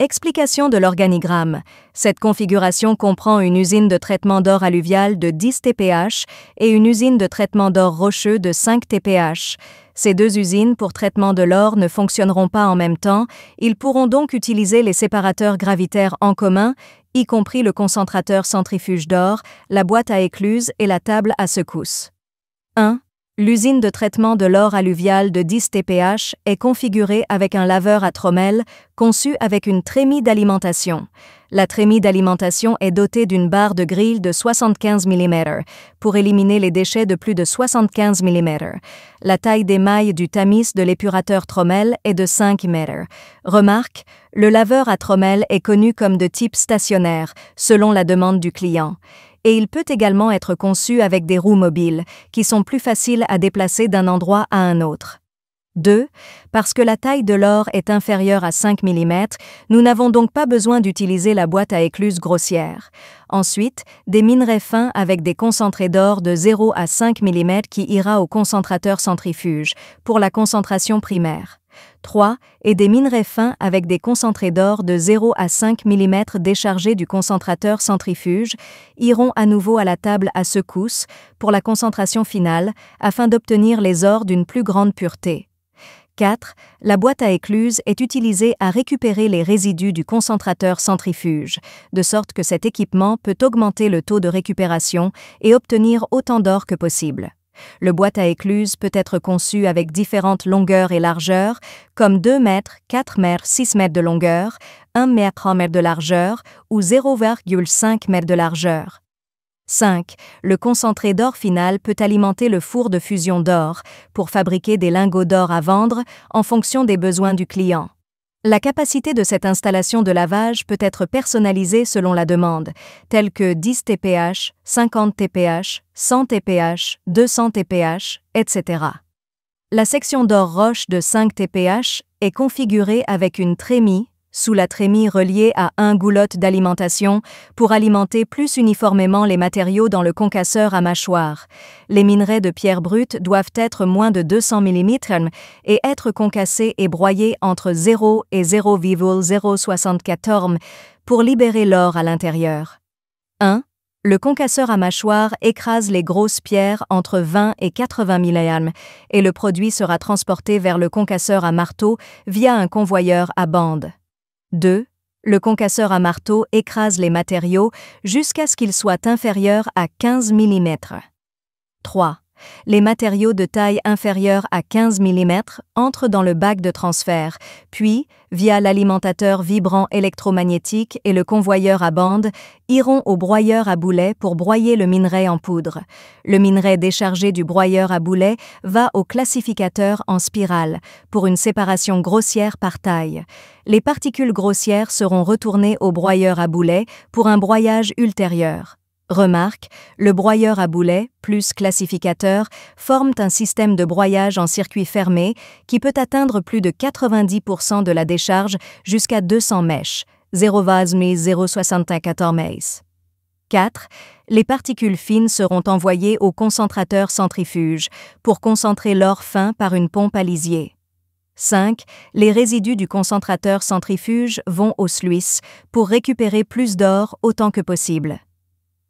Explication de l'organigramme. Cette configuration comprend une usine de traitement d'or alluvial de 10 TPH et une usine de traitement d'or rocheux de 5 TPH. Ces deux usines pour traitement de l'or ne fonctionneront pas en même temps, ils pourront donc utiliser les séparateurs gravitaires en commun, y compris le concentrateur centrifuge d'or, la boîte à écluse et la table à secousse. 1. L'usine de traitement de l'or alluvial de 10 TPH est configurée avec un laveur à trommelle conçu avec une trémie d'alimentation. La trémie d'alimentation est dotée d'une barre de grille de 75 mm pour éliminer les déchets de plus de 75 mm. La taille des mailles du tamis de l'épurateur trommelle est de 5 m. Remarque, le laveur à trommelle est connu comme de type stationnaire, selon la demande du client. Et il peut également être conçu avec des roues mobiles, qui sont plus faciles à déplacer d'un endroit à un autre. 2. Parce que la taille de l'or est inférieure à 5 mm, nous n'avons donc pas besoin d'utiliser la boîte à écluse grossière. Ensuite, des minerais fins avec des concentrés d'or de 0 à 5 mm qui ira au concentrateur centrifuge, pour la concentration primaire. 3. Et des minerais fins avec des concentrés d'or de 0 à 5 mm déchargés du concentrateur centrifuge iront à nouveau à la table à secousse pour la concentration finale afin d'obtenir les ors d'une plus grande pureté. 4. La boîte à écluse est utilisée à récupérer les résidus du concentrateur centrifuge, de sorte que cet équipement peut augmenter le taux de récupération et obtenir autant d'or que possible. Le boîte à écluse peut être conçu avec différentes longueurs et largeurs, comme 2 mètres, 4 mètres, 6 mètres de longueur, 1 mètre, 3 mètres de largeur ou 0,5 mètre de largeur. 5. Le concentré d'or final peut alimenter le four de fusion d'or pour fabriquer des lingots d'or à vendre en fonction des besoins du client. La capacité de cette installation de lavage peut être personnalisée selon la demande, telle que 10 TPH, 50 TPH, 100 TPH, 200 TPH, etc. La section d'or roche de 5 TPH est configurée avec une trémie, sous la trémie reliée à un goulotte d'alimentation pour alimenter plus uniformément les matériaux dans le concasseur à mâchoire. Les minerais de pierre brute doivent être moins de 200 mm et être concassés et broyés entre 0 et 0,064 pour libérer l'or à l'intérieur. 1. Le concasseur à mâchoire écrase les grosses pierres entre 20 et 80 mm et le produit sera transporté vers le concasseur à marteau via un convoyeur à bande. 2. Le concasseur à marteau écrase les matériaux jusqu'à ce qu'ils soient inférieurs à 15 mm. 3. Les matériaux de taille inférieure à 15 mm entrent dans le bac de transfert, puis, via l'alimentateur vibrant électromagnétique et le convoyeur à bande, iront au broyeur à boulet pour broyer le minerai en poudre. Le minerai déchargé du broyeur à boulet va au classificateur en spirale, pour une séparation grossière par taille. Les particules grossières seront retournées au broyeur à boulet pour un broyage ultérieur. Remarque, le broyeur à boulet, plus classificateur, forment un système de broyage en circuit fermé qui peut atteindre plus de 90% de la décharge jusqu'à 200 mèches, 0,074 mèches. 4. Les particules fines seront envoyées au concentrateur centrifuge pour concentrer l'or fin par une pompe à lisier. 5. Les résidus du concentrateur centrifuge vont au sluice pour récupérer plus d'or autant que possible.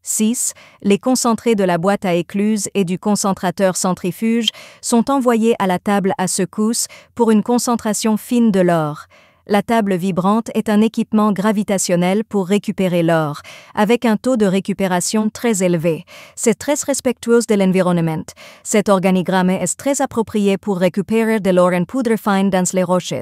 6. Les concentrés de la boîte à écluse et du concentrateur centrifuge sont envoyés à la table à secousse pour une concentration fine de l'or. La table vibrante est un équipement gravitationnel pour récupérer l'or, avec un taux de récupération très élevé. C'est très respectueux de l'environnement. Cet organigramme est très approprié pour récupérer de l'or en poudre fine dans les roches.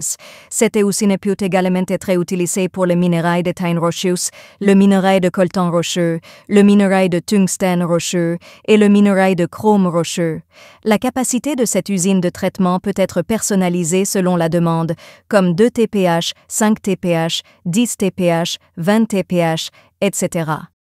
Cette usine peut également être utilisée pour le minerai de tin rocheux, le minerai de coltan rocheux, le minerai de tungstène rocheux et le minerai de chrome rocheux. La capacité de cette usine de traitement peut être personnalisée selon la demande, comme 2 TPH, 5 TPH, 10 TPH, 20 TPH, etc.